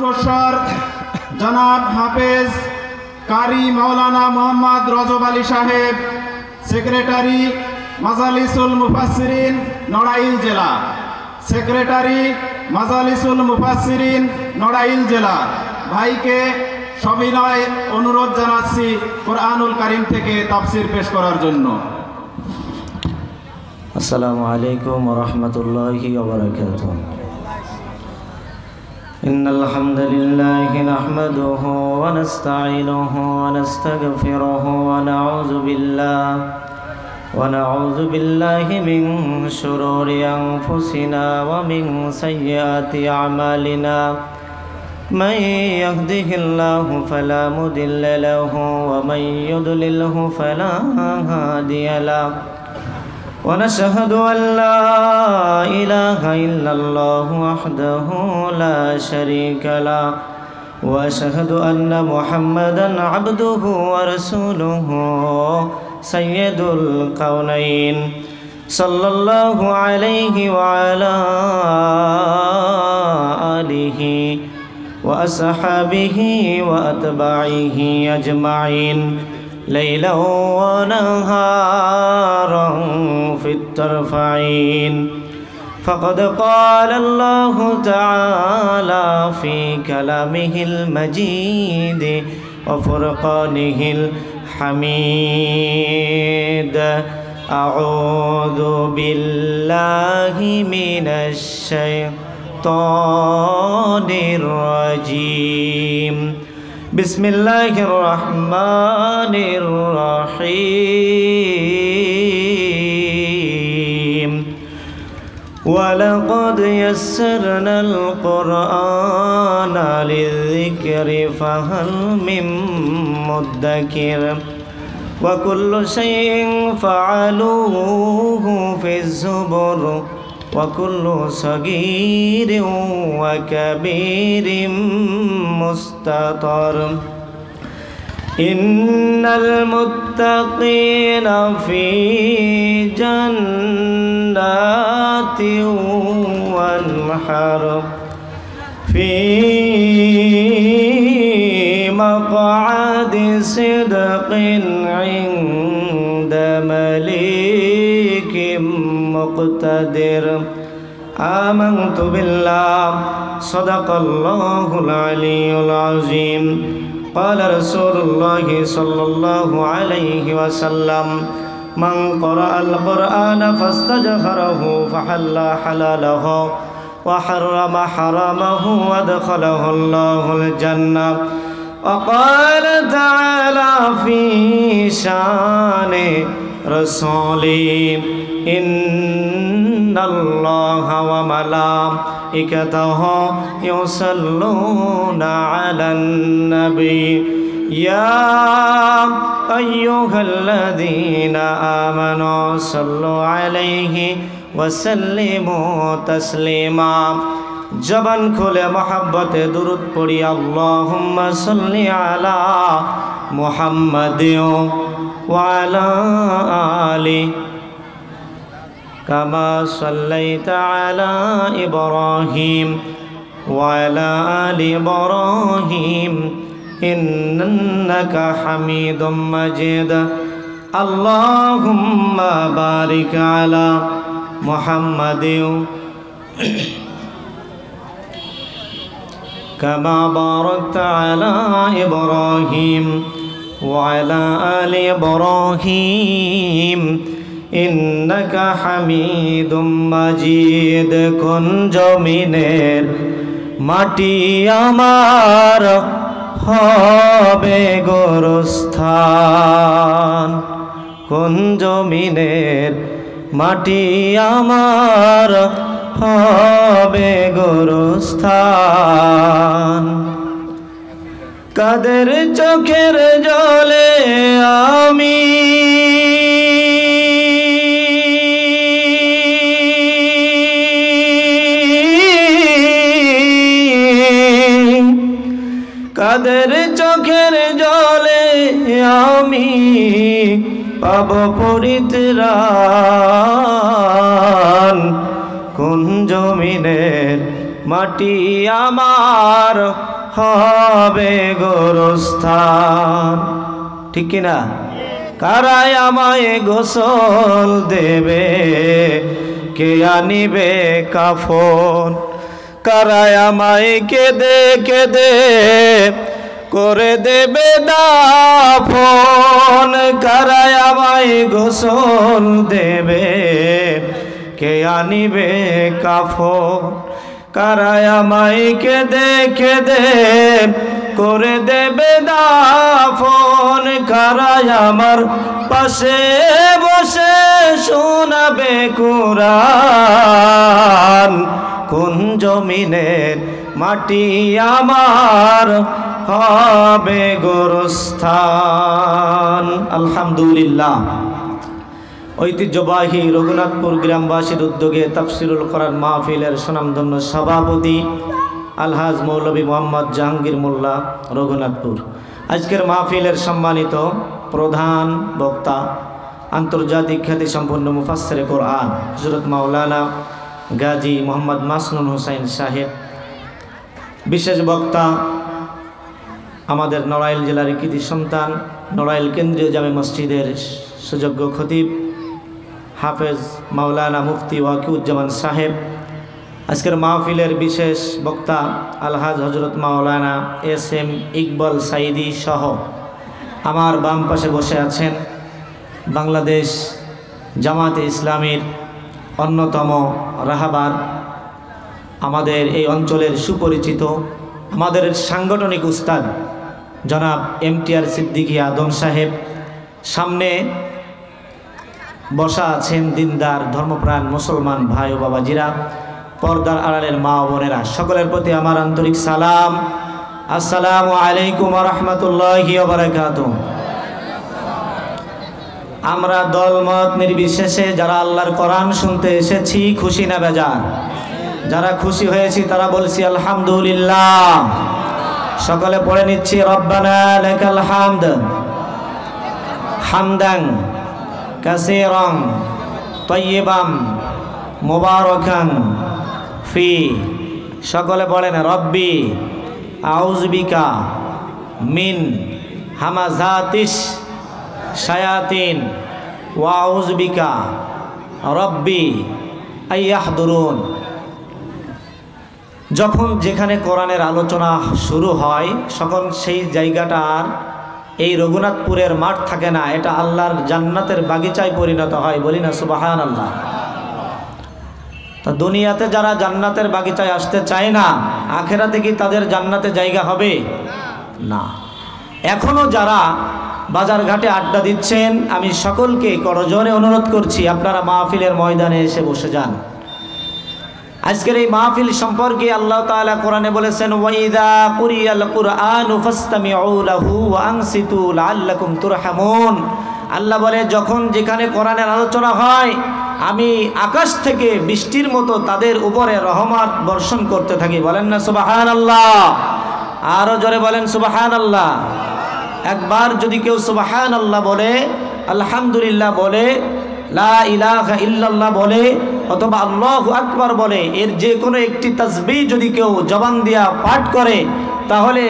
কণ্ঠস্বর জনাব হাফেজ কারি মাওলানা মোহাম্মদ রজব আলী সাহেব, সেক্রেটারি মাজালিসুল মুফাসসিরিন নড়াইল জেলা, সেক্রেটারি মাজালিসুল মুফাসসিরিন নড়াইল জেলা ভাইকে সবিনয় অনুরোধ জানাচ্ছি কোরআনুল কারীম থেকে তাফসীর পেশ করার জন্য। আসসালামু আলাইকুম ওয়া রাহমাতুল্লাহি ওয়া বারাকাতুহু। ইন্নাল হামদালিল্লাহি নাহমাদুহু ওয়া নাস্তাঈনুহু ওয়া নাস্তাগফিরুহু ওয়া নাউযু বিল্লাহি মিন শুরুরি আনফুসিনা ওয়া মিন সাইয়্যাতি আমালিনা। من يهده الله فلا مضل له ومن يضلله فلا هادي له ونشهد أن لا إله إلا الله وحده لا شريك له وأشهد أن محمدا عبده ورسوله سيد الكونين صلى الله عليه وعلى آله وأصحابه وأتباعه أجمعين ليلا ونهارا في الطرفين. فقد قال الله تعالى في كلامه المجيد وفرقانه الحميد: أعوذ بالله من الشيطان الرجيم. بسم الله الرحمن الرحيم. ولقد يسرنا القرآن للذكر فهل من مدكر وكل شيء فعلوه في الزبر وكل صغير وكبير مستطر. إن المتقين في جنات ونحر في مقعد صدق عند مليك مقتدر. آمنت بالله صدق الله العلي العظيم. قال رسول الله صلى الله عليه وسلم: من قرأ القرآن فاستجهره فحل حلاله وحرم حرامه وادخله الله الجنة. وقال تعالى في شان رسوله: إن الله وملائكته يصلون على النبي يا أيها الذين آمنوا صلوا عليه وسلموا تسليما. জবান খুলে মহব্বতে দুরূদ পড়ি আল্লাহুম্মা সাল্লি আলা মুহাম্মাদিন ওয়া আলা আলি কামা সাল্লাইতা আলা ইব্রাহিম ওয়া আলা আলি ইব্রাহিম ইন্নাকা হামিদুম মাজিদ। আল্লাহুম্মা বারিক আলা মুহাম্মাদিন كما باركت على إبراهيم وعلى آل إبراهيم إنك حميد مجيد. কোন জমিনের মাটি আমার হবে গোরস্থান, কোন জমিনের মাটি আমার হবে গোরস্থান। কাদের চোখের জলে আমি কাদের চোখের জলে আমি পাব পরিত্রাণ, কোন জমিনের মাটি আমার হবে গোরস্থান। ঠিক কিনা? কারায় আমায় গোসল দেবে, কে আনিবে কাফন? কারায় আমায় কেঁদে কেঁদে করে দেবে দাফন? কারায় আমায় গোসল দেবে, কে আনিবে কাফন? কারায় আমায় কেঁদে কেঁদে করে দেবে দাফন? কারায় আমার পাশে বসে শোনাবে কুরআন? কোন জমিনের মাটি আমার হবে গোরস্থান? আলহামদুলিল্লাহ। ঐতিহ্যবাহী রঘুনাথপুর গ্রামবাসীর উদ্যোগে তাফসিরুল কোরআন মাহফিলের সুনামধন্য সভাপতি আলহাজ মৌলভী মোহাম্মদ জাহাঙ্গীর মোল্লা, রঘুনাথপুর। আজকের মাহফিলের সম্মানিত প্রধান বক্তা, আন্তর্জাতিক খ্যাতিসম্পন্ন মুফাসসিরে কোরআন হযরত মাওলানা গাজী মোহাম্মদ মাসনুন হুসাইন সাহেব। বিশেষ বক্তা আমাদের নড়াইল জেলার কৃতি সন্তান, নড়াইল কেন্দ্রীয় জামে মসজিদের সুযোগ্য খতিব হাফেজ মাওলানা মুফতি ওয়াকিউজ্জামান সাহেব। আজকের মাহফিলের বিশেষ বক্তা আলহাজ হজরত মাওলানা এস.এম. ইকবাল সাইদি সহ আমার বাম পাশে বসে আছেন বাংলাদেশ জামাতে ইসলামীর অন্যতম রাহাবার, আমাদের এই অঞ্চলের সুপরিচিত, আমাদের সাংগঠনিক উস্তাদ জনাব এমটিআর সিদ্দিকী আদম সাহেব। সামনে বসা আছেন দিনদার ধর্মপ্রাণ মুসলমান ভাই ও বাবাজিরা, পর্দার আড়ালের মা ও বোনেরা, সকলের প্রতি আমার আন্তরিক সালাম। আসসালামু আলাইকুম ওয়া রাহমাতুল্লাহি ওয়া বারাকাতুহু। আমরা দলমত নির্বিশেষে যারা আল্লাহর কোরআন শুনতে এসেছি, খুশি না বেজার? যারা খুশি হয়েছি তারা বলছি আলহামদুলিল্লাহ। সকলে পড়ে নিচ্ছি রব্বানা লাকাল হামদ হামদান কাসীরান তাইয়্যিবান মুবারাকান ফি। সকলে বলেন রব্বি আউযু বিকা মিন হামাযাতিস শায়াতিন ওয়া আউযু বিকা রব্বি আইয়াহদুরুন। যখন যেখানে কোরআনের আলোচনা শুরু হয় তখন সেই জায়গাটার এই রঘুনাথপুরের মাঠ থাকে না, এটা আল্লাহর জান্নাতের বাগিচায় পরিণত হয়। বলি না সুবহানাল্লাহ। তা দুনিয়াতে যারা জান্নাতের বাগিচায় আসতে চায় না, আখেরাতে কি তাদের জান্নাতে জায়গা হবে? না। এখনও যারা বাজারঘাটে আড্ডা দিচ্ছেন, আমি সকলকে করজোরে অনুরোধ করছি আপনারা মাহফিলের ময়দানে এসে বসে যান। আজকের এই মাহফিল সম্পর্কে আল্লাহ তাআলা কোরআনে বলেছেন, ওয়াইদা কুরিয়াল কুরআনু ফাসতামিউ লাহু ওয়া আনসিতু লাআল্লাকুম তুরহামুন। আল্লাহ বলে, যখন যেখানে কোরআনের আলোচনা হয় আমি আকাশ থেকে বৃষ্টির মতো তাদের উপরে রহমত বর্ষণ করতে থাকি। বলেন না সুবহানাল্লাহ? আরো জোরে বলেন সুবহানাল্লাহ। একবার যদি কেউ সুবহানাল্লাহ বলে, আলহামদুলিল্লাহ বলে, লা ইলাহা ইল্লাল্লাহ বলে, অথবা আল্লাহু আকবার বলে, এর যে কোনো একটি তাসবিহ যদি কেউ জবান দিয়া পাঠ করে, তাহলে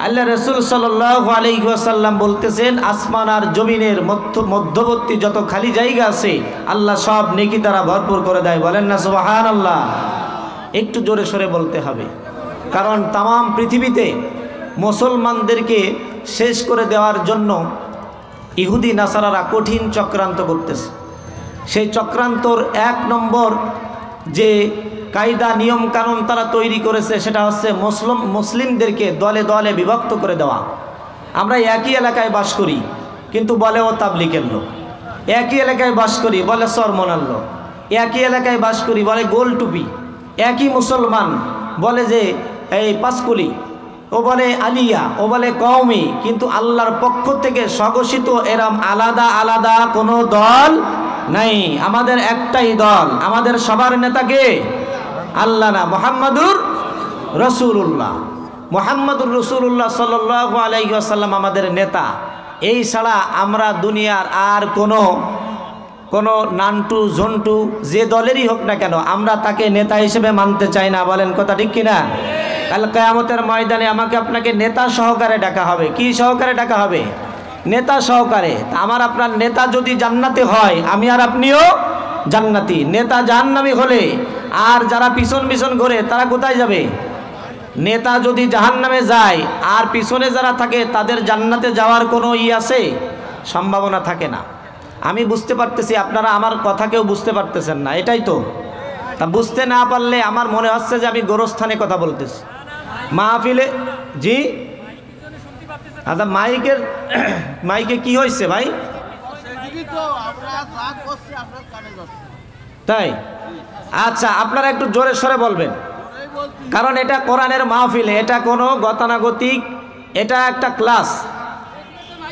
আল্লাহ রাসূল সাল্লাল্লাহু আলাইহি ওয়াসাল্লাম বলতেছেন, আসমান আর জমিনের মধ্যবর্তী যত খালি জায়গা আছে আল্লাহ সব নেকি দ্বারা ভরপুর করে দেয়। বলেন না সুবহানাল্লাহ? একটু জোরে সরে বলতে হবে, কারণ তাম পৃথিবীতে মুসলমানদেরকে শেষ করে দেওয়ার জন্য ইহুদি নাসারারা কঠিন চক্রান্ত করতেছে। সেই চক্রান্তর এক নম্বর যে কায়দা নিয়ম কানুন তারা তৈরি করেছে সেটা হচ্ছে মুসলিমদেরকে দলে দলে বিভক্ত করে দেওয়া। আমরা একই এলাকায় বাস করি কিন্তু বলে ও তাবলীগের লোক, একই এলাকায় বাস করি বলে সরমনার লোক, একই এলাকায় বাস করি বলে গোল টুপি, একই মুসলমান বলে যে এই পাঁচকুলি, ও বলে আলিয়া, ও বলে কওমি, কিন্তু আল্লাহর পক্ষ থেকে স্বঘোষিত এরম আলাদা আলাদা কোনো দল নাই। আমাদের একটাই দল, আমাদের সবার নেতাকে আল্লাহ না, মুহাম্মাদুর রাসূলুল্লাহ। মুহাম্মাদুর রাসূলুল্লাহ সাল্লাল্লাহু আলাইহি ওয়াসাল্লাম আমাদের নেতা। এই ছাড়া আমরা দুনিয়ার আর কোনো কোনো নান্টু ঝন্টু যে দলেরই হোক না কেন, আমরা তাকে নেতা হিসেবে মানতে চাই না। বলেন কথা ঠিক কিনা? কাল কিয়ামতের ময়দানে আমাকে আপনাকে নেতা সহকারে ডাকা হবে। কি সহকারে ডাকা হবে? নেতা সহকারে। তা আমার আপনার নেতা যদি জান্নাতি হয়, আমি আর আপনিও জান্নাতি। নেতা জাহান্নামী হলে আর যারা পিছন পিছন ঘোরে তারা কোথায় যাবে? নেতা যদি জাহান্নামে যায় আর পিছনে যারা থাকে তাদের জান্নাতে যাওয়ার কোনো আছে? সম্ভাবনা থাকে না। আমি বুঝতে পারতেছি, আপনারা আমার কথা কেউ বুঝতে পারতেছেন না, এটাই তো। তা বুঝতে না পারলে আমার মনে হচ্ছে যে আমি গোরস্থানে কথা বলতেছি মাহফিলে। জি আচ্ছা, মাইকে কি হয়েছে ভাই? তাই? আচ্ছা, আপনারা একটু জোরে সরে বলবেন, কারণ এটা কোরআনের মাহফিলে, এটা কোনো গতানুগতিক, এটা একটা ক্লাস।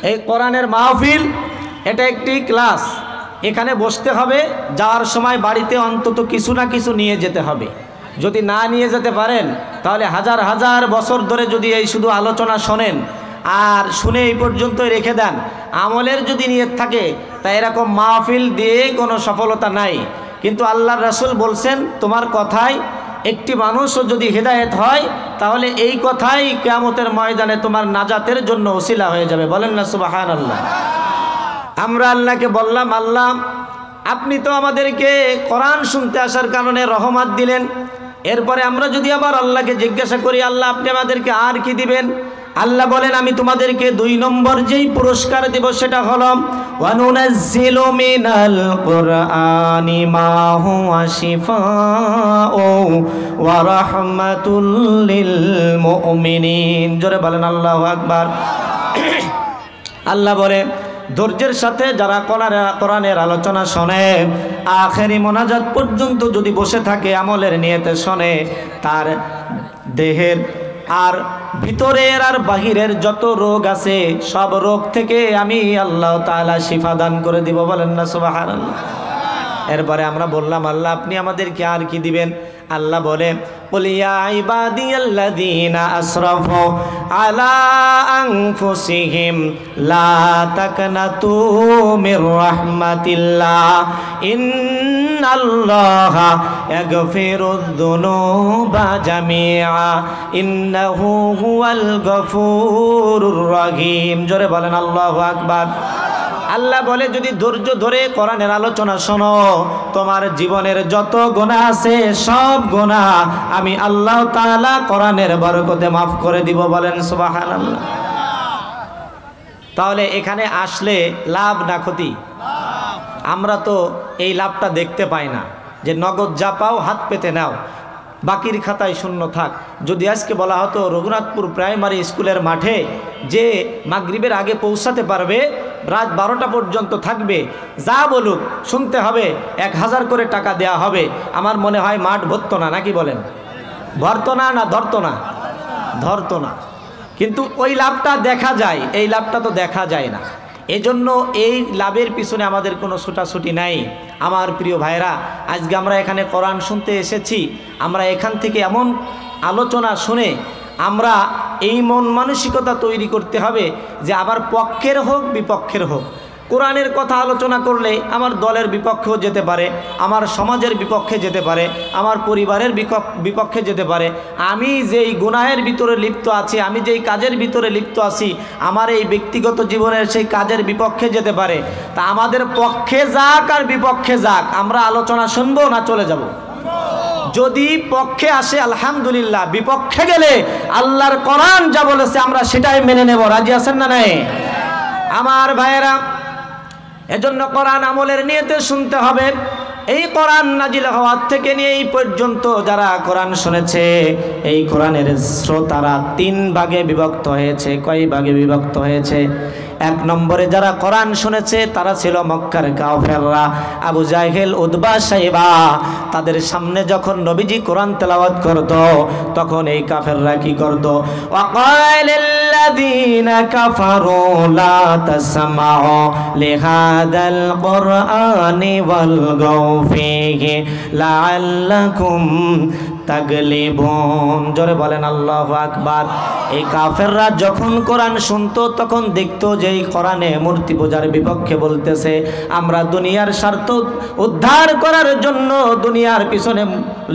এই কোরআনের মাহফিল এটা একটি ক্লাস। এখানে বসতে হবে, যাওয়ার সময় বাড়িতে অন্তত কিছু না কিছু নিয়ে যেতে হবে। যদি না নিয়ে যেতে পারেন তাহলে হাজার হাজার বছর ধরে যদি এই শুধু আলোচনা শোনেন আর শুনে এই পর্যন্তই রেখে দেন, আমলের যদি নিয়ত থাকে তা এরকম মাহফিল দিয়ে কোনো সফলতা নাই। কিন্তু আল্লাহর রাসূল বলছেন, তোমার কথায় একটি মানুষও যদি হেদায়েত হয় তাহলে এই কথাই কিয়ামতের ময়দানে তোমার নাজাতের জন্য ওসিলা হয়ে যাবে। বলেন না সুবহানাল্লাহ। আমরা আল্লাহকে বললাম, আল্লাহ আপনি তো আমাদেরকে কোরআন শুনতে আসার কারণে রহমত দিলেন, এরপরে আমরা যদি আবার আল্লাহকে জিজ্ঞাসা করি, আল্লাহ আপনি আমাদেরকে আর কি দিবেন? আল্লাহ বলেন, আমি তোমাদেরকে 2 নম্বর যেই পুরস্কার দেব সেটা হলো ওয়ানুনাজ্জিলু মিনাল কুরআনি মা হুয়া শিফাউ ওয়া রাহমাতুল লিল মুমিনিন। জোরে বলেন আল্লাহু আকবার। আল্লাহ বলে, ধৈর্যের সাথে যারা কোরআনের আলোচনা শোনে, আখেরি মোনাজাত পর্যন্ত যদি বসে থাকে, আমলের নিয়তে শোনে, তার দেহের আর ভিতরের আর বাহিরের যত রোগ আছে সব রোগ থেকে আমি আল্লাহ তাআলা শিফা দান করে দিব। বলেন না সুবহানাল্লাহ। এরপরে আমরা বললাম, আল্লাহ আপনি আমাদেরকে আর কি দিবেন? আল্লাহ বলে, কুল ইয়া ইবাদিয়াল্লাযীনা আসরাফু আলা আনফুসিহিম লা তাকনাতু মির রাহমাতিল্লাহ ইন্নাল্লাহা ইয়াগফিরুদ যুনুবা জামিআ ইন্নাহু হুয়াল গফুরুর রহিম। জোরে বলেন আল্লাহু আকবার। আল্লাহ বলে, যদি ধৈর্য ধরে কোরআনের আলোচনা শোনো, তোমার জীবনের যত গুনাহ আছে সব গুনাহ আমি আল্লাহ তাআলা কোরআনের বরকতে মাফ করে দিব। বলেন সুবহানাল্লাহ। তাহলে এখানে আসলে লাভ না ক্ষতি? আমরা তো এই লাভটা দেখতে পাই না, যে নগদ যা পাও হাত পেতে নাও, বাকির খাতায় শূন্য থাক। যদি আজকে বলা হতো রঘুনাথপুর প্রাইমারি স্কুলের মাঠে যে মাগরিবের আগে পৌঁছাতে পারবে, রাত 12টা পর্যন্ত থাকবে, যা বলুক শুনতে হবে, 1000 করে টাকা দেয়া হবে, আমার মনে হয় মাঠ ভরতো না। নাকি বলেন? ভরতো না? না ধরতো না? ধরতো না। কিন্তু ওই লাভটা দেখা যায়, এই লাভটা তো দেখা যায় না। এজন্য এই লাভের পিছনে আমাদের কোনো ছুটাছুটি নাই। আমার প্রিয় ভাইরা, আজকে আমরা এখানে কোরআন শুনতে এসেছি, আমরা এখান থেকে এমন আলোচনা শুনে আমরা এই মন মানসিকতা তৈরি করতে হবে যে আবার পক্ষের হোক বিপক্ষের হোক, কোরআনের কথা আলোচনা করলে আমার দলের বিপক্ষেও যেতে পারে, আমার সমাজের বিপক্ষে যেতে পারে, আমার পরিবারের বিপক্ষে যেতে পারে। আমি যেই গুনাহের ভিতরে লিপ্ত আছি, আমি যেই কাজের ভিতরে লিপ্ত আছি, আমার এই ব্যক্তিগত জীবনের সেই কাজের বিপক্ষে যেতে পারে। তা আমাদের পক্ষে যাক আর বিপক্ষে যাক, আমরা আলোচনা শুনবো না চলে যাব? যদি পক্ষে আসে আলহামদুলিল্লাহ, বিপক্ষে গেলে আল্লাহর কোরআন যা বলেছে আমরা সেটাই মেনে নেব। রাজি আছেন না নাই আমার ভাইয়েরা? এজন্য কোরআন আমলের নিয়তে শুনতে হবে। এই কোরআন নাজিল হওয়ার থেকে নিয়ে এই পর্যন্ত যারা কোরআন শুনেছে, এই কোরআনের শ্রোতারা 3 ভাগে বিভক্ত হয়েছে। কয় ভাগে বিভক্ত হয়েছে? 1 নম্বরে যারা কোরআন শুনেছে তারা ছিল মক্কার কাফেররা, আবু জাহেল, উতবা, সাইবা। তাদের সামনে যখন নবীজি কোরআন তেলাওয়াত করত, তখন এই কাফেররা কি করত? ওয়াকালাল্লাযীনা কাফারু লা তাসমাউ লিহাদাল কুরআনি ওয়ালগাউ ফীহি লাআল্লাকুম তাগলিবুন। জোরে বলেন আল্লাহু আকবার। এই কাফেররা যখন কোরআন শুনতো তখন দেখতো যে এই কোরআনে মূর্তি পূজার বিপক্ষে বলতেছে। আমরা দুনিয়ার স্বার্থ উদ্ধার করার জন্য দুনিয়ার পিছনে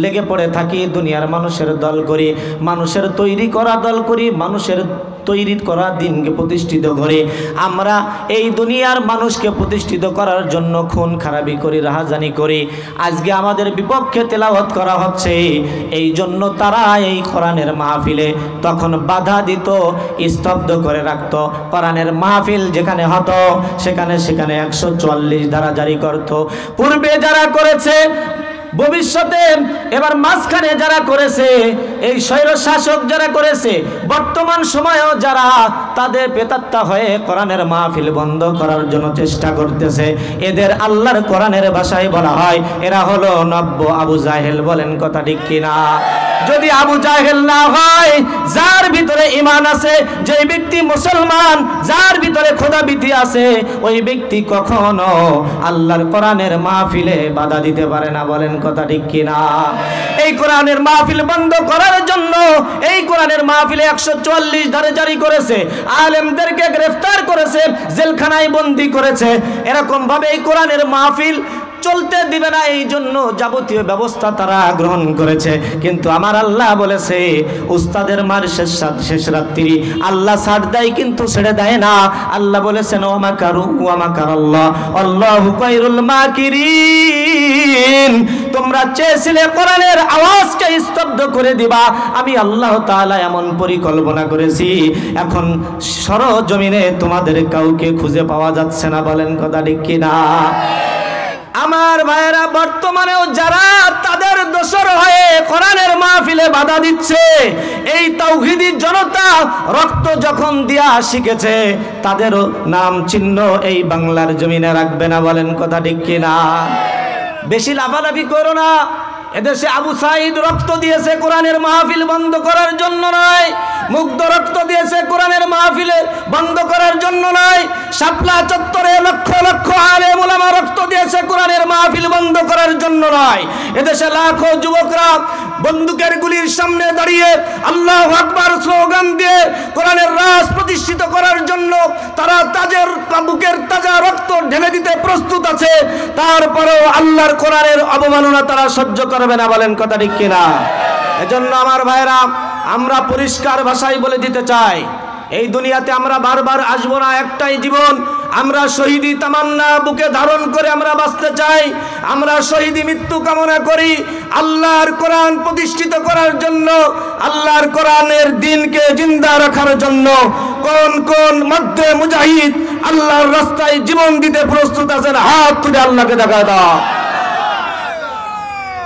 লেগে পড়ে থাকি, দুনিয়ার মানুষের দল করি, মানুষের তৈরি করা দল করি, মানুষের তৈরি করা দিনকে প্রতিষ্ঠিত করে আমরা এই দুনিয়ার মানুষকে প্রতিষ্ঠিত করার জন্য খুন খারাপি করি, রাহাজানি করি। আজকে আমাদের বিপক্ষে তেলাওয়াত করা হচ্ছে, এই জন্য তারা এই কোরআনের মাহফিলে তখন বাধা দিত, স্তব্ধ করে রাখত। কোরআনের মাহফিল যেখানে হতো সেখানে 144 ধারা জারি করত। পূর্বে যারা করেছে, ভবিষ্যতে এবার মাঝখানে যারা করেছে, এই স্বৈর শাসক যারা করেছে, বর্তমান সময়েও যারা তাদের পেতাত্তা হয়ে কোরআনের মাহফিল বন্ধ করার জন্য চেষ্টা করতেছে, এদের আল্লাহর কোরআনের ভাষায় বলা হয় এরা হলো নব্য আবু জাহেল। বলেন কথা ঠিক কিনা? যদি আবু জাহেল না হয়, যার ভিতরে ঈমান আছে, যে ব্যক্তি মুসলমান, যার ভিতরে খোদাভীতি আছে, ওই ব্যক্তি কখনো আল্লাহর কোরআনের মাহফিলে বাধা দিতে পারে না। বলেন কথা ঠিক কিনা? এই কোরআনের মাহফিল বন্ধ করার জন্য এই কোরআনের মাহফিলে 144 ধারা জারি করেছে, আলেমদেরকে গ্রেফতার করেছে, জেলখানায় বন্দী করেছে। এরকম ভাবে এই কোরআনের মাহফিল চলতে দিবে না, এই জন্য যাবতীয় ব্যবস্থা তারা গ্রহণ করেছে। কিন্তু আমার আল্লাহ বলেছে উস্তাদের মার শেষ রাত্রি আল্লাহ ছাড় দেয় কিন্তু ছেড়ে দেয় না। আল্লাহ বলেছেন ওয়া মাকারু ওয়া মাকারাল্লাহ আল্লাহু খায়রুল মাকিরিন। তোমরা চেয়েছিলে কোরআনের আওয়াজকে স্তব্ধ করে দিবা, আমি আল্লাহ তাআলা এমন পরিকল্পনা করেছি, এখন সরজমিনে তোমাদের কাউকে খুঁজে পাওয়া যাচ্ছে না। বলেন কথা ঠিক কিনা? আমার ভাইয়েরা, বর্তমানেও যারা তাদের দোসর হয়ে কোরআনের মাহফিলে বাধা দিচ্ছে, এই তাওহীদি জনতা রক্ত যখন দিয়া শিখেছে, তাদেরও নাম চিহ্ন এই বাংলার জমিনে রাখবে না। বলেন কথা ঠিক কিনা? বেশি লাফালাফি করো না। এদেশে আবু সাঈদ রক্ত দিয়েছে কোরআনের মাহফিল বন্ধ করার জন্য নয়, মুগ্ধ রক্ত দিয়েছে কোরআনের মাহফিল বন্ধ করার জন্য নয়, শাপলা চত্বরে লক্ষ লক্ষ আলেম ওলামা রক্ত দিয়েছে কোরআনের মাহফিল বন্ধ করার জন্য নয়। এদেশে লাখো যুবকরা বন্দুকের গুলির সামনে দাঁড়িয়ে আল্লাহু আকবার স্লোগান দিয়ে কোরআনের রাজ প্রতিষ্ঠিত করার জন্য তারা তাদের বুকের তাজা রক্ত ঢেলে দিতে প্রস্তুত আছে। তারপরেও আল্লাহর কোরআনের অবমাননা তারা সহ্য করবে না। বলেন কথা ঠিক কিনা? এজন্য আমার ভাইরা, আমরা পরিষ্কার ভাষায় বলে দিতে চাই, এই দুনিয়াতে আমরা বারবার আসবো না, একটাই জীবন। আমরা শহীদি তামান্না বুকে ধারণ করে আমরা বাঁচতে চাই, আমরা শহীদি মৃত্যু কামনা করি আল্লাহর কোরআন প্রতিষ্ঠিত করার জন্য, আল্লাহর কোরআনের দ্বীনকে জিন্দা রাখার জন্য। কোন কোন মধ্যে মুজাহিদ আল্লাহর রাস্তায় জীবন দিতে প্রস্তুত আছেন? হাত তুলে আল্লাহকে দেখা দাও।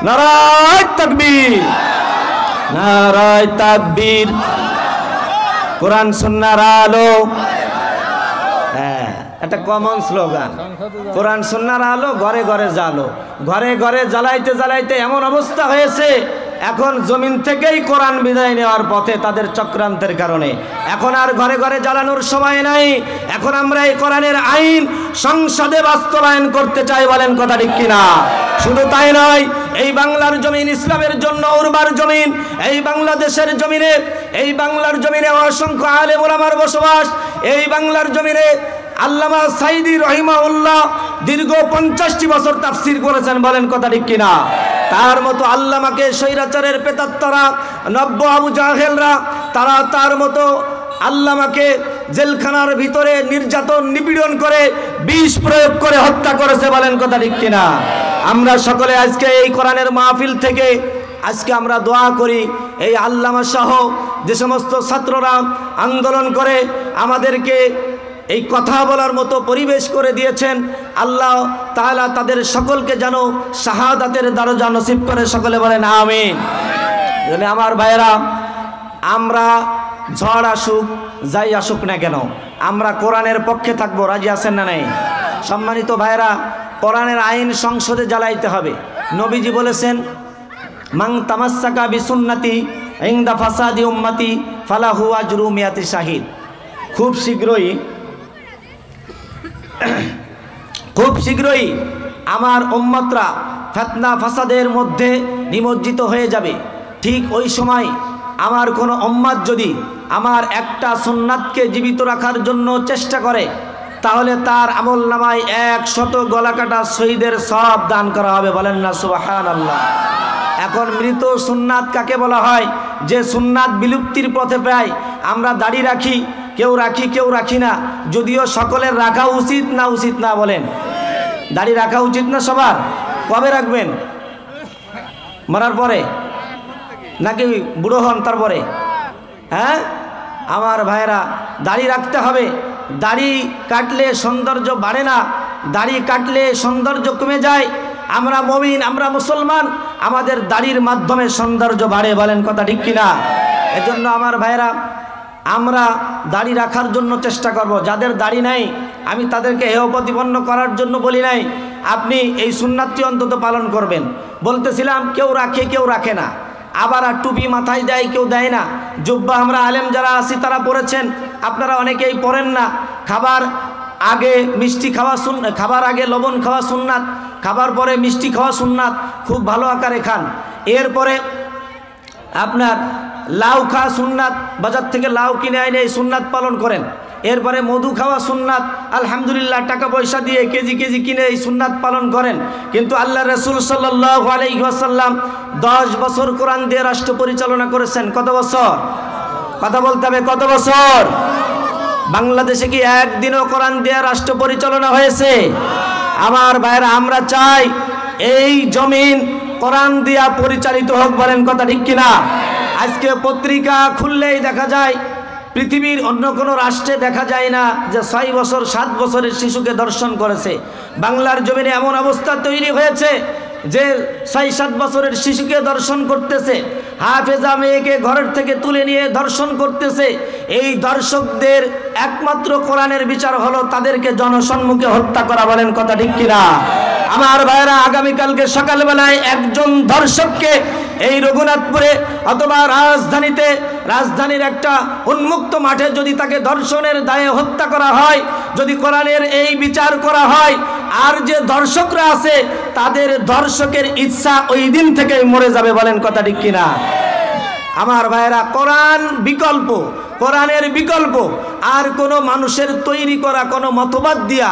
নারায়ে তাকবীর, নারায়ে তাকবীর। কোরআন সুন্নাহর আলো, হ্যাঁ, একটা কমন স্লোগান, কোরআন সুন্নাহর আলো ঘরে ঘরে জ্বালো। ঘরে ঘরে জ্বালাইতে জ্বালাইতে এমন অবস্থা হয়েছে, এখন জমিন থেকেই কোরআন বিদায় নেওয়ার পথে তাদের চক্রান্তের কারণে। এখন আর ঘরে ঘরে জ্বালানোর সময় নাই। এখন আমরা এই কোরআনের আইন সংসদে বাস্তবায়ন করতে চাই। বলেন কথা ঠিক কিনা? শুধু তাই নয়, এই বাংলার জমিন ইসলামের জন্য উর্বর জমিন। এই বাংলাদেশের জমিনে, এই বাংলার জমিনে অসংখ্য আলেম ওলামার বসবাস। এই বাংলার জমিনে আল্লামা সাঈদী রহিমাহুল্লাহ দীর্ঘ 50টি বছর তাফসীর করেছেন। বলেন কথা ঠিক কিনা? তার মতো আল্লামাকে স্বৈরাচারের পেতাত্তারা, নব্য আবু জাহেলরা, তারা তার মতো আল্লামাকে জেলখানার ভিতরে নির্যাতন নিপীড়ন করে বিষ প্রয়োগ করে হত্যা করেছে। বলেন কথা ঠিক কিনা? আমরা সকলে আজকে এই কোরআনের মাহফিল থেকে আজকে আমরা দোয়া করি, এই আল্লামা সহ যে সমস্ত ছাত্ররা আন্দোলন করে আমাদেরকে এই কথা বলার মতো পরিবেশ করে দিয়েছেন, আল্লাহ তাআলা তাদের সকলকে যেন শাহাদাতের দরজা নসিব করে। সকলে বলেন আমিন। আমার ভাইয়েরা, আমরা ঝড় আসুক যাই আসুক না কেন, আমরা কোরআনের পক্ষে থাকবো। রাজি আছেন না নাই? সম্মানিত ভাইয়েরা, কোরআনের আইন সংসদে জ্বালাইতে হবে। নবীজি বলেছেন, মান তামাসসাকা বিসুন্নতি ইনদা ফাসাদি উম্মতি ফালাহু আজরু মিয়াতি শাহিদ। খুব শীঘ্রই আমার উম্মতরা ফিতনা ফাসাদের মধ্যে নিমজ্জিত হয়ে যাবে। ঠিক ওই সময় আমার কোনো উম্মত যদি আমার একটা সুন্নাতকে জীবিত রাখার জন্য চেষ্টা করে, তাহলে তার আমল নামায় 100 গলাকাটা শহীদের সওয়াব দান করা হবে। বলেন না সুবহানাল্লাহ। এখন মৃত সুন্নাত কাকে বলা হয়? যে সুন্নাত বিলুপ্তির পথে প্রায়। আমরা দাড়ি রাখি, কেউ রাখি না, যদিও সকলের রাখা উচিত না উচিত না? বলেন, দাড়ি রাখা উচিত না সবার? কবে রাখবেন? মরার পরে নাকি বুড়ো হন তারপরে? হ্যাঁ আমার ভাইয়েরা, দাড়ি রাখতে হবে। দাড়ি কাটলে সৌন্দর্য বাড়ে না, দাড়ি কাটলে সৌন্দর্য কমে যায়। আমরা মুমিন, আমরা মুসলমান, আমাদের দাড়ির মাধ্যমে সৌন্দর্য বাড়ে। বলেন কথা ঠিক কিনা? এজন্য আমার ভাইয়েরা, আমরা দাড়ি রাখার জন্য চেষ্টা করব। যাদের দাড়ি নাই আমি তাদেরকে হেয় প্রতিপন্ন করার জন্য বলি নাই, আপনি এই সুন্নাতটি অন্তত পালন করবেন। বলতেছিলাম কেউ রাখে কেউ রাখে না, আবার আর টুপি মাথায় দেয় কেউ দেয় না। জুব্বা আমরা আলেম যারা আছি তারা পড়েছেন, আপনারা অনেকেই পড়েন না। খাবার আগে মিষ্টি খাওয়া খাবার আগে লবণ খাওয়া সুন্নাত, খাবার পরে মিষ্টি খাওয়া সুন্নাত, খুব ভালো আকারে খান। এরপরে আপনার লাউ খাওয়া সুন্নাত, বাজার থেকে লাউ কিনে এনে এই সুন্নাত পালন করেন। এরপরে মধু খাওয়া সুন্নাত, আলহামদুলিল্লাহ টাকা পয়সা দিয়ে কেজি কেজি কিনে এই সুন্নাত পালন করেন। কিন্তু আল্লাহ রাসূল সাল্লাল্লাহু আলাইহি ওয়াসাল্লাম 10 বছর কোরআন দিয়ে রাষ্ট্র পরিচালনা করেছেন। কত বছর? কথা বলতে হবে, কত বছর? বাংলাদেশে কি একদিনও কোরআন দিয়ে রাষ্ট্র পরিচালনা হয়েছে? আমার ভাইরা, আমরা চাই এই জমিন কোরআন দিয়া পরিচালিত হোক। বলেন কথা ঠিক কিনা? আজকে পত্রিকা খুললেই দেখা যায়, পৃথিবীর অন্য কোনো রাষ্ট্রে দেখা যায় না যে 6 বছর 7 বছরের শিশুকে ধর্ষণ করেছে। বাংলার জমিনে এমন অবস্থা তৈরি হয়েছে যে 6-7 বছরের শিশুকে ধর্ষণ করতেছে, হাফেজা মেয়েকে ঘরের থেকে তুলে নিয়ে ধর্ষণ করতেছে। এই ধর্ষকদের একমাত্র কোরআনের বিচার হলো তাদেরকে জনসম্মুখে হত্যা করা। বলেন কথা ঠিক কিনা? আমার ভাইরা, আগামীকালকে সকালবেলায় একজন ধর্ষককে এই রঘুনাথপুরে অথবা রাজধানীর একটা উন্মুক্ত মাঠে যদি তাকে ধর্ষণের দায়ে হত্যা করা হয়, যদি কোরআনের এই বিচার করা হয়, আর যে ধর্ষকরা আছে তাদের ধর্ষকের ইচ্ছা ওই দিন থেকে মরে যাবে। বলেন কথা ঠিক কিনা? আমার ভাইরা, কোরআন বিকল্প, কোরআনের বিকল্প আর কোনো মানুষের তৈরি করা কোনো মতবাদ দিয়া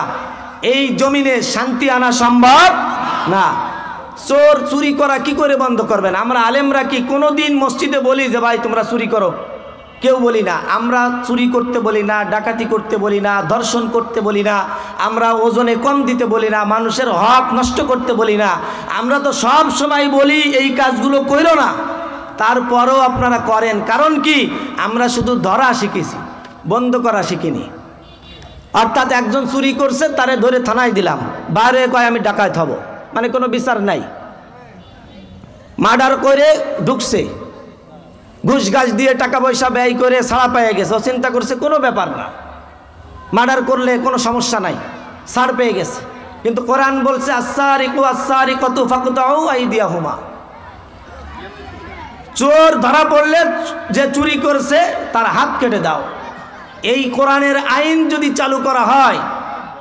এই জমিনে শান্তি আনা সম্ভব না। চোর চুরি করা কি করে বন্ধ করবেন? আমরা আলেমরা কি কোনো দিন মসজিদে বলি যে ভাই তোমরা চুরি করো? কেউ বলি না। আমরা চুরি করতে বলি না, ডাকাতি করতে বলি না, ধর্ষণ করতে বলি না, আমরা ওজনে কম দিতে বলি না, মানুষের হক নষ্ট করতে বলি না। আমরা তো সব সময় বলি এই কাজগুলো কইরো না, তারপরও আপনারা করেন। কারণ কি? আমরা শুধু ধরা শিখেছি, বন্ধ করা শিখিনি। অর্থাৎ একজন চুরি করছে, তারে ধরে থানায় দিলাম, বাইরে কয় আমি ডাকাত হব, মানে কোনো বিচার নাই। মার্ডার করে ঢুকছে, ঘুষ গাছ দিয়ে টাকা পয়সা ব্যয় করে ছাড়া পেয়ে গেছে, ও চিন্তা করছে কোনো ব্যাপার না, মার্ডার করলে কোনো সমস্যা নাই, ছাড় পেয়ে গেছে। কিন্তু কোরআন বলছে আস-সারিকু ফাকতাউ আইদিয়াহুমা, চোর ধরা পড়লে যে চুরি করছে তার হাত কেটে দাও। এই কোরআনের আইন যদি চালু করা হয়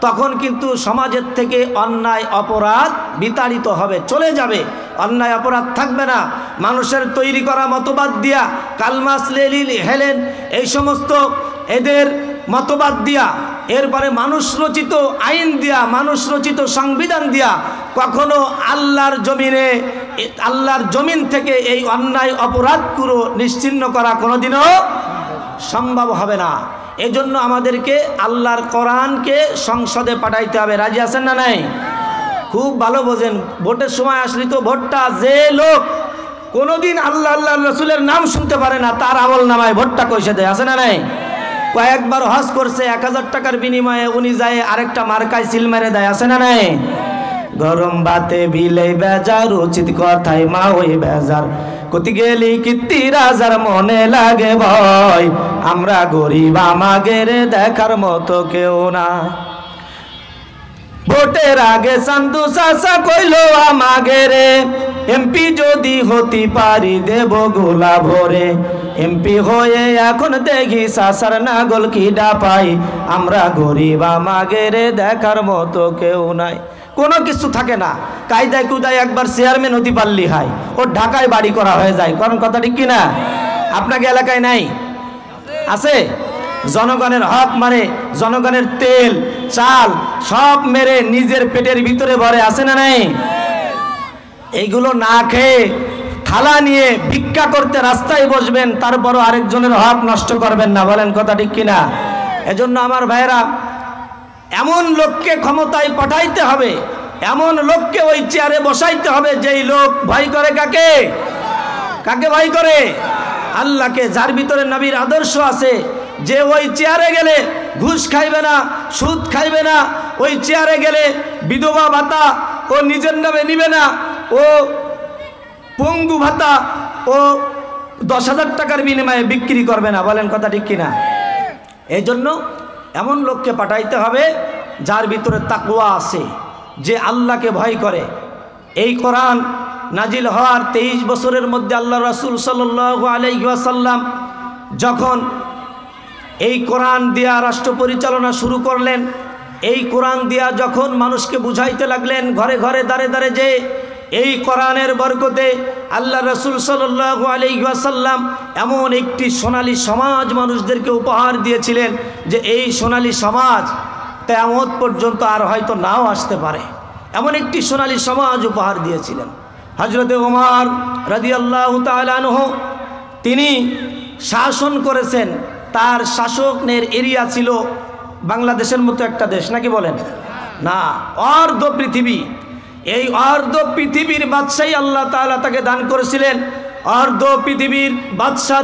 তখন কিন্তু সমাজের থেকে অন্যায় অপরাধ বিতাড়িত হবে, চলে যাবে, অন্যায় অপরাধ থাকবে না। মানুষের তৈরি করা মতবাদ দিয়া, কালমাস, লেনিন, হেলেন, এই সমস্ত এদের মতবাদ দিয়া, এরপরে মানুষ রচিত আইন দিয়া, মানুষ রচিত সংবিধান দিয়া কখনো আল্লাহর জমিন থেকে এই অন্যায় অপরাধগুলো নিশ্চিহ্ন করা কোনোদিনও সম্ভব হবে না। এজন্য আমাদেরকে আল্লাহর কোরআনকে সংসদে পাঠাইতে হবে। রাজি আছেন না নাই? খুব ভালো বোঝেন, ভোটের সময় আসলে তো ভোটটা, যে লোক কোনোদিন আল্লাহ রসুলের নাম শুনতে পারে না তার আমল নামায় ভোটটা কইসে দেয়। আছে না নাই? কয়েকবার হজ করছে, 1000 টাকার বিনিময়ে উনি যায় আরেকটা মার্কায় সিল মেরে দেয়। আছে না নাই? গরম বাতে বিলে বেজার, উচিত কথাই মা ওই বেজার, কতি গেলি কীর্তি রাজার মনে লাগে ভয়, আমরা গরিব আমাগের দেখার মতো কেউ না। ভোটের আগে চান্দু চাচা কইলো আমাগেরে, এমপি যদি হতে পারি দেব গোলা ভরে, এমপি হয়ে এখন দেখি চাচার নাগল কি ডাপাই, আমরা গরিব আমাগেরে দেখার মতো কেউ নাই। কোনো কিছু থাকে না। কায়দায় কুদায় একবার চেয়ারম্যান হতে পারলি হয়, ওর ঢাকায় বাড়ি করা হয়ে যায়। কারণ কথা ঠিক কিনা? আপনাকে এলাকায় নাই? আছে? জনগণের হক মারে, জনগণের তেল চাল সব মেরে নিজের পেটের ভিতরে ভরে, আছে না নাই? এইগুলো না খেয়ে থালা নিয়ে ভিক্ষা করতে রাস্তায় বসবেন, তারপরও আরেকজনের হক নষ্ট করবেন না। বলেন কথা ঠিক কিনা? এজন্য আমার ভাইয়েরা, এমন লোককে ক্ষমতায় পাঠাইতে হবে, এমন লোককে ওই চেয়ারে বসাইতে হবে যেই লোক ভয় করে কাকে? কাকে ভয় করে? আল্লাহকে। যার ভিতরে নবীর আদর্শ আছে, যে ওই চেয়ারে গেলে ঘুষ খাইবে না, সুদ খাইবে না, ওই চেয়ারে গেলে বিধবা ভাতা ও নিজের নামে নিবে না, ও পঙ্গু ভাতা ও 10,000 টাকার বিনিময়ে বিক্রি করবে না। বলেন কথা ঠিক কিনা? এই জন্য এমন লোককে পাঠাইতে হবে যার ভিতরে তাকওয়া আছে, যে আল্লাহকে ভয় করে। এই কোরআন নাজিল হওয়ার 23 বছরের মধ্যে আল্লাহ রাসূল সাল্লাল্লাহু আলাইহি ওয়াসাল্লাম যখন এই কোরআন দিয়া রাষ্ট্র পরিচালনা শুরু করলেন, এই কোরআন দিয়া যখন মানুষকে বুঝাইতে লাগলেন, ঘরে ঘরে দাঁড়ে দাঁড়ে, যে এই কোরআনের বরকতে আল্লাহ রাসূল সাল্লাল্লাহু আলাইহি ওয়াসাল্লাম এমন একটি সোনালী সমাজ মানুষদেরকে উপহার দিয়েছিলেন, যে এই সোনালী সমাজ কিয়ামত পর্যন্ত আর হয়তো নাও আসতে পারে, এমন একটি সোনালী সমাজ উপহার দিয়েছিলেন। হযরতে ওমর রাদিয়াল্লাহু তাআলা আনহু তিনি শাসন করেছেন, তার শাসনের এরিয়া ছিল বাংলাদেশের মতো একটা দেশ, নাকি বলেন? না, অর্ধ পৃথিবী। এই অর্ধ পৃথিবীর বাদশাহী আল্লাহ তাআলা তাকে দান করেছিলেন। অর্ধ পৃথিবীর বাদশাহ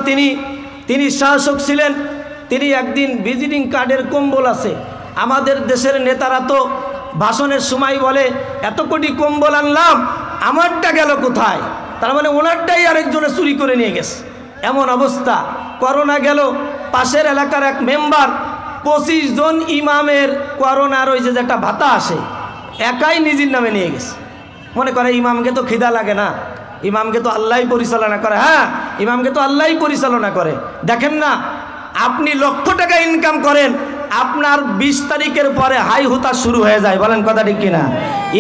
তিনি শাসক ছিলেন। তিনি একদিন ভিজিটিং কার্ডের কম্বল আছে, আমাদের দেশের নেতারা তো ভাষণের সময় বলে এত কোটি কম্বল আনলাম, আমারটা গেল কোথায়? তার মানে ওনারটাই আরেকজনে চুরি করে নিয়ে গেছে, এমন অবস্থা। করোনা গেল, পাশের এলাকার এক মেম্বার 25 জন ইমামের করোনার ওই যে একটা ভাতা আসে, একাই নিজের নামে নিয়ে গেছে। মনে করে ইমামকে তো খিদা লাগে না, ইমামকে তো আল্লাহই পরিচালনা করে। হ্যাঁ, ইমামকে তো আল্লাহই পরিচালনা করে। দেখেন না, আপনি লক্ষ টাকা ইনকাম করেন, আপনার 20 তারিখের পরে হাই হুতা শুরু হয়ে যায়। বলেন কথা ঠিক কিনা?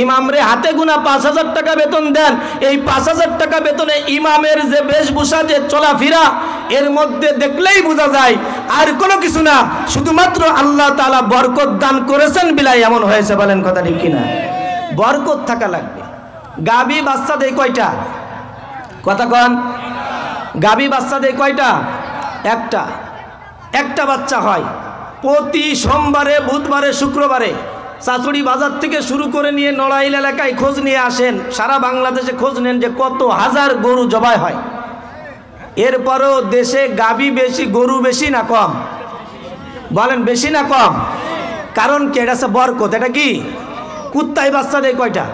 ইমামরে হাতে গোনা 5,000 টাকা বেতন দেন, এই 5,000 টাকা বেতনে ইমামের যে বেশভূষা, যে চলাফেরা, এর মধ্যে দেখলেই বোঝা যায় আর কোনো কিছু না, শুধুমাত্র আল্লাহ তাআলা বরকত দান করেছেন বিলাই এমন হয়েছে। বলেন কথা ঠিক কিনা? বরকত থাকা লাগবে। গাবি বাচ্চা দেয় কয়টা? কথা কন। গাবি বাচ্চা দেয় কয়টা? একটা বাচ্চা হয়। প্রতি সোমবারে, বুধবারে, শুক্রবারে চাচুড়ি বাজার থেকে শুরু করে নিয়ে নড়াইল এলাকায় খোঁজ নিয়ে আসেন, সারা বাংলাদেশে খোঁজ নেন যে কত হাজার গরু জবাই হয়। এরপরও দেশে গাবি বেশি, গরু বেশি না কম? বলেন বেশি না কম? কারণ কি? এটা হচ্ছে বরকত। এটা কি? কুত্তায় বাচ্চা দেয় কয়টা?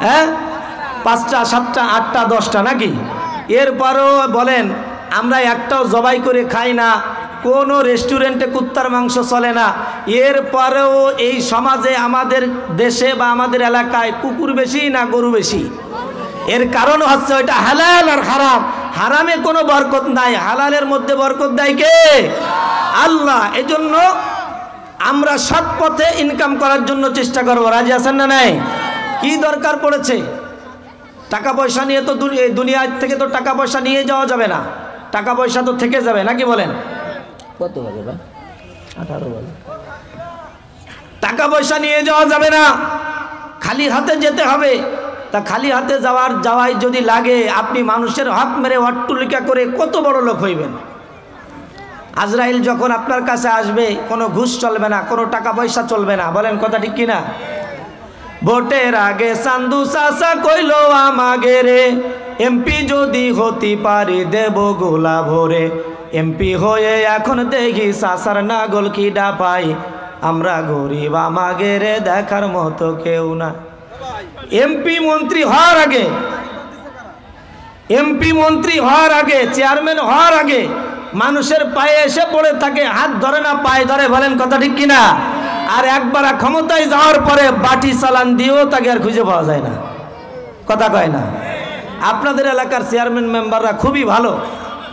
হ্যাঁ, 5টা, 7টা, 8টা, 10টা নাকি? এরপরও বলেন আমরা একটাও জবাই করে খাই না, কোনো রেস্টুরেন্টে কুত্তার মাংস চলে না। এরপরেও এই সমাজে, আমাদের দেশে বা আমাদের এলাকায় কুকুর বেশি না গরু বেশি? এর কারণ হচ্ছে ওইটা হালাল আর হারাম। হারামে কোনো বরকত নাই, হালালের মধ্যে বরকত দেয় কে? আল্লাহ। এজন্য আমরা সৎ পথে ইনকাম করার জন্য চেষ্টা করবো। রাজি আছেন না নাই? কি দরকার পড়েছে? টাকা পয়সা নিয়ে তো দুনিয়া থেকে তো টাকা পয়সা নিয়ে যাওয়া যাবে না, টাকা পয়সা তো থেকে যাবে, নাকি বলেন? কত বাজে ভাই? 18 বাজে। টাকা পয়সা নিয়ে যাওয়া যাবে না, খালি হাতে যেতে হবে। তা খালি হাতে যাওয়াই যদি লাগে, আপনি মানুষের হক মেরে অট্টলিকা করে কত বড় লোক হইবেন। আজরাইল যখন আপনার কাছে আসবে, কোনো ঘুষ চলবে না, কোনো টাকা পয়সা চলবে না। বলেন কথা ঠিক কিনা? ভোটের আগে সান্দু চাচা কইলো আমাগে রে, এমপি যদি হতে পারি দেব গোলা ভরে। এমপি হয়ে এখন দেখি চাচার নাগল কি ডাপাই, আমরা গরিব আমাগে রে দেখার মতো কেউ না। এমপি মন্ত্রী হওয়ার আগে, চেয়ারম্যান হওয়ার আগে মানুষের পায়ে এসে পড়ে থাকে, হাত ধরে না পায়ে ধরে। বলেন কথা ঠিক কিনা? আর একবার ক্ষমতায় যাওয়ার পরে বাটি চালান দিয়েও তাকে আর খুঁজে পাওয়া যায় না। কথা কয় না? আপনাদের এলাকার চেয়ারম্যান মেম্বাররা খুবই ভালো,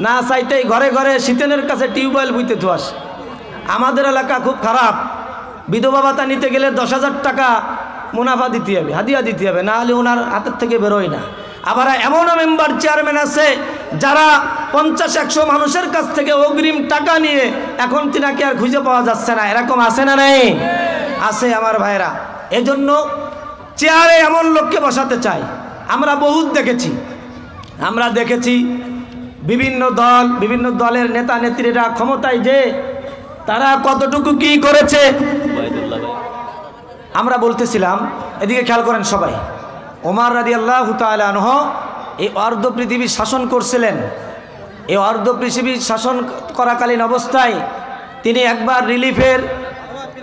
না চাইতেই ঘরে ঘরে শীতেনের কাছে টিউবওয়েল বুঝতে ধোয়াস। আমাদের এলাকা খুব খারাপ। বিধবা ভাতা নিতে গেলে 10,000 টাকা মুনাফা দিতে হবে, হাদিয়া দিতে হবে, না হলে ওনার হাতের থেকে বেরোয় না। আবার এমনও মেম্বার চেয়ারম্যান আছে যারা 50-100 মানুষের কাছ থেকে অগ্রিম টাকা নিয়ে এখন তিনাকে আর খুঁজে পাওয়া যাচ্ছে না। এরকম আছে না নেই? আছে আমার ভাইরা। এজন্য চেয়ারে এমন লোককে বসাতে চাই। আমরা বহুত দেখেছি বিভিন্ন দলের নেতা নেত্রীরা ক্ষমতায় যে তারা কতটুকু কি করেছে আমরা বলতেছিলাম। এদিকে খেয়াল করেন সবাই, ওমর রাদিয়াল্লাহু তাআলা আনহু এই অর্ধ পৃথিবী শাসন করছিলেন। এই অর্ধ পৃথিবী শাসন করাকালীন অবস্থায় তিনি একবার রিলিফের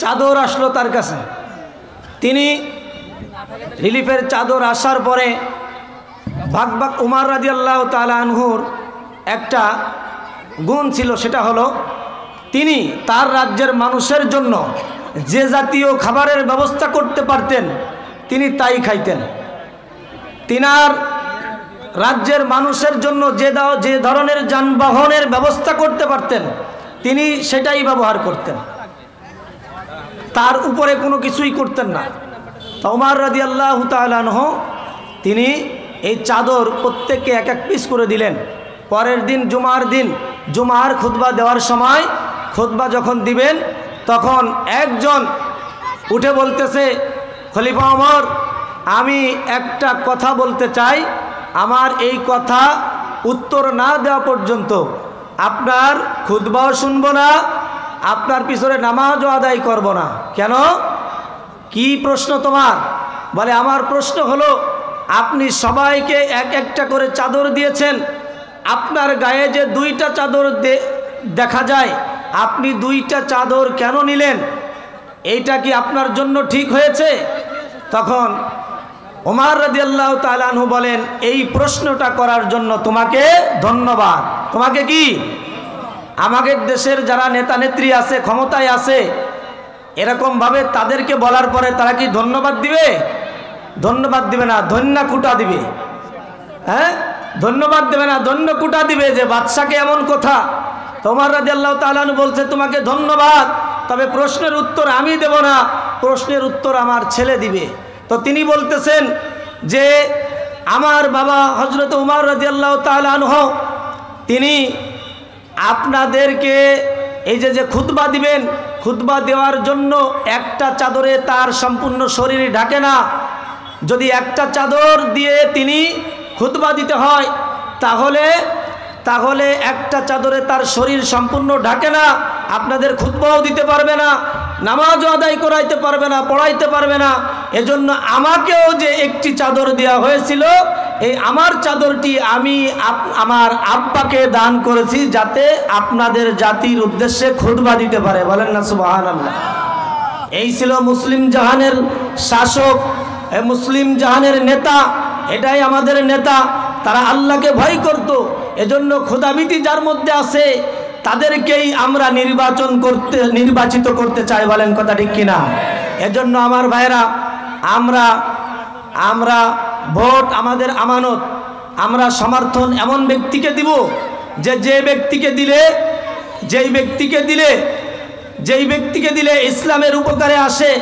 চাদর আসলো তার কাছে। তিনি রিলিফের চাদর আসার পরে ভাগ ওমর রাদিয়াল্লাহু তাআলা আনহুর একটা গুণ ছিল, সেটা হলো তিনি তার রাজ্যের মানুষের জন্য যে জাতীয় খাবারের ব্যবস্থা করতে পারতেন তিনি তাই খাইতেন। তিনার রাজ্যের মানুষের জন্য যে ধরনের যানবাহনের ব্যবস্থা করতে পারতেন তিনি সেটাই ব্যবহার করতেন, তার উপরে কোনো কিছুই করতেন না। তো ওমর রাদিয়াল্লাহু তাআলা আনহু তিনি এই চাদর প্রত্যেককে এক এক পিস করে দিলেন। পরের দিন জুমার খুতবা দেওয়ার সময় খুতবা যখন দিবেন তখন একজন উঠে বলতেছে, খলিফা ওমর, আমি একটা কথা বলতে চাই, আমার এই কথা উত্তর না দেওয়া পর্যন্ত আপনার খুতবাও শুনব না, আপনার পিছনে নামাজও আদায় করব না। কেন? কি প্রশ্ন তোমার? বলে, আমার প্রশ্ন হলো আপনি সবাইকে এক একটা করে চাদর দিয়েছেন, আপনার গায়ে যে 2টা চাদর দেখা যায়, আপনি 2টা চাদর কেন নিলেন? এইটা কি আপনার জন্য ঠিক হয়েছে? তখন ওমর রাদিয়াল্লাহু তাআলা আনহু বলেন, এই প্রশ্নটা করার জন্য তোমাকে ধন্যবাদ। তোমাকে কি? আমাদের দেশের যারা নেতা নেত্রী আছে, ক্ষমতায় আছে, এরকমভাবে তাদেরকে বলার পরে তারা কি ধন্যবাদ দিবে? ধন্যবাদ দিবে না, ধন্যকুটা দিবে। হ্যাঁ, ধন্যবাদ দেবে না, ধন্যকুটা দিবে যে বাদশাকে এমন কথা। ওমর রাদিয়াল্লাহু তাআলা আনহু বলছে, তোমাকে ধন্যবাদ, তবে প্রশ্নের উত্তর আমি দেব না, প্রশ্নের উত্তর আমার ছেলে দিবে। তো তিনি বলতেছেন যে আমার বাবা হযরত ওমর রাদিয়াল্লাহু তাআলা আনহু তিনি আপনাদেরকে এই যে খুতবা দিবেন, খুতবা দেওয়ার জন্য একটা চাদরে তার সম্পূর্ণ শরীর ঢাকে না। যদি একটা চাদর দিয়ে তিনি খুতবা দিতে হয় তাহলে একটা চাদরে তার শরীর সম্পূর্ণ ঢাকে না, আপনাদের খুতবাও দিতে পারবে না, নামাজও আদায় করাইতে পারবে না, পড়াইতে পারবে না। এজন্য আমাকেও যে একটি চাদর দেওয়া হয়েছিল, এই আমার চাদরটি আমি আমার আব্বাকে দান করেছি যাতে আপনাদের জাতির উদ্দেশ্যে খুতবা দিতে পারে। বলেন না সুবহানাল্লাহ। এই ছিল মুসলিম জাহানের শাসক, মুসলিম জাহানের নেতা। এটাই আমাদের নেতা। তারা আল্লাহকে ভয় করত। এজন্য খোদাভীতি যার মধ্যে আছে তাদেরকেই আমরা নির্বাচিত করতে চাই। বলেন কথা ঠিক কিনা? এজন্য আমার ভাইরা, আমরা ভোট আমাদের আমানত। আমরা সমর্থন এমন ব্যক্তিকে দিব যেই ব্যক্তিকে দিলে ইসলামের উপকারে আসে,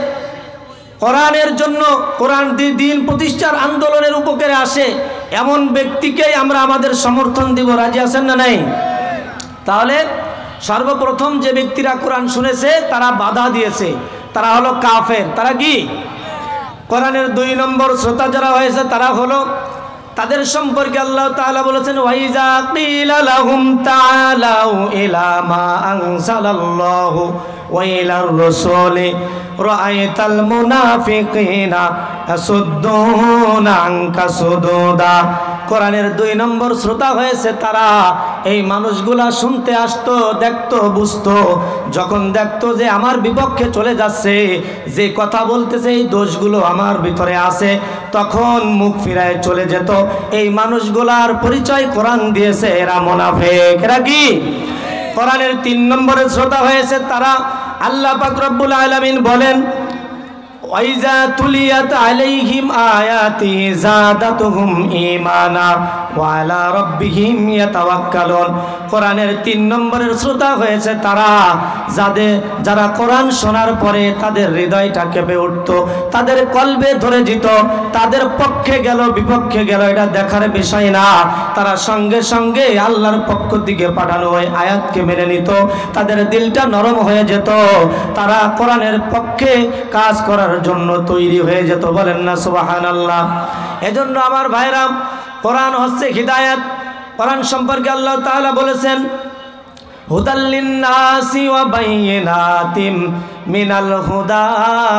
কোরআনের জন্য, কোরআন দিন প্রতিষ্ঠার আন্দোলনের উপকারে আসে, এমন ব্যক্তিকেই আমরা আমাদের সমর্থন দিব। রাজি আছেন না নাই? তাহলে সর্বপ্রথম যে ব্যক্তিরা কোরআন শুনেছে তারা বাধা দিয়েছে, তারা হলো কাফের। তারা কি? কোরআনের 2 নম্বর শ্রোতা যারা হয়েছে তারা হলো, তাদের সম্পর্কে আল্লাহ তাআলা বলেছেন, ওয়াইজা কিলা লাহুম তাআলাউ ইলা মা আনজালাল্লাহু ওয়া ইলার রাসূলি রাআইতাল মুনাফিকিনা ইয়াসুদ্দুনা আনকা সুদুদা। কোরআনের 2 নম্বর শ্রোতা হয়েছে তারা। এই মানুষগুলা শুনতে আসতো, দেখতো, বুঝতো। যখন দেখতো যে আমার বিপক্ষে চলে যাচ্ছে, যে কথা বলতেছে এই দোষগুলো আমার ভিতরে আছে, তখন মুখ ফিরায় চলে যেত। এই মানুষগুলার পরিচয় কোরআন দিয়েছে, এরা মুনাফিক। এরা কি? কোরআনের 3 নম্বরের শ্রোতা হয়েছে তারা। আল্লাহ পাক রব্বুল আলামিন বলেন, ওয়াইজা তুলিয়াত আলাইহিম আয়াতি যাদাতুহুম ঈমানা ওয়া আলা রাব্বিহিম ইয়াতাওয়াক্কালুন। কোরআনের 3 নম্বরের শ্রোতা হয়েছে তারা যারা কোরআন শোনার পরে তাদের হৃদয়টা কেঁপে উঠত, তাদের কলবে ধরে যেত, তাদের পক্ষে গেল বিপক্ষে গেল এটা দেখার বিষয় না, তারা সঙ্গে সঙ্গে আল্লাহর পক্ষ থেকে পাঠানো ওই আয়াতকে মেনে নিত, তাদের দিলটা নরম হয়ে যেত, তারা কোরআনের পক্ষে কাজ করার জন্য তৈরি হয়ে যেত। বলেন না সুবহানাল্লাহ। এজন্য আমার ভাইরা, কোরআন হচ্ছে হিদায়াত। কোরআন সম্পর্কে আল্লাহ তাআলা বলেছেন হুদাল লিন্নাসি ওয়া বাইয়িনাতিম মিনাল হুদা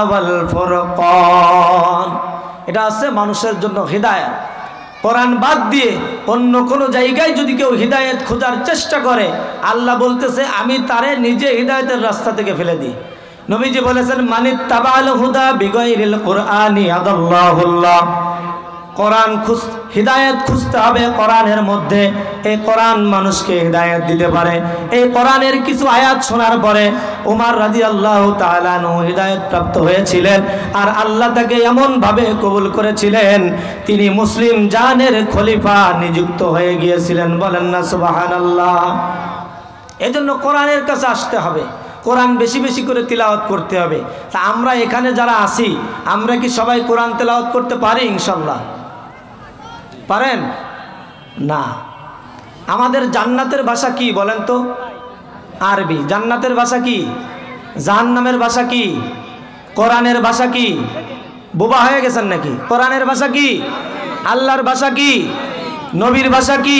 ওয়াল ফুরকান। এটা আছে মানুষের জন্য হিদায়াত। কোরআন বাদ দিয়ে অন্য কোনো জায়গায় যদি কেউ হিদায়াত খোঁজার চেষ্টা করে, আল্লাহ বলতেছে আমি তারে নিজে হিদায়াতের রাস্তা থেকে ফেলে দিই। নবীজি বলেছেন মানিত্তাবাল হুদা বিগাইরিল কুরআনি আদাল্লাহুল্লাহ। কোরআন হিদায়াত খুঁজতে হবে কোরআনের মধ্যে। এই কোরআন মানুষকে হিদায়াত দিতে পারে। এই কোরআনের কিছু আয়াত শোনার পরে উমর রাদিয়াল্লাহু তাআলা আনহু হিদায়াত প্রাপ্ত হয়েছিলেন, আর আল্লাহ তাকে এমনভাবে কবুল করেছিলেন তিনি মুসলিম জানের খলিফা নিযুক্ত হয়ে গিয়েছিলেন। বলেন না সুবহানাল্লাহ। এজন্য কোরআনের কাছে আসতে হবে, কোরআন বেশি বেশি করে তিলাওয়াত করতে হবে। তা আমরা এখানে যারা আছি, আমরা কি সবাই কোরআন তেলাওয়াত করতে পারি? ইনশাল্লাহ পারেন না? আমাদের জান্নাতের ভাষা কি বলেন তো? আরবি। জান্নাতের ভাষা কি? জাহান্নামের ভাষা কি? কোরআনের ভাষা কি? বোবা হয়ে গেছেন নাকি? কোরআনের ভাষা কি? আল্লাহর ভাষা কি? নবীর ভাষা কি?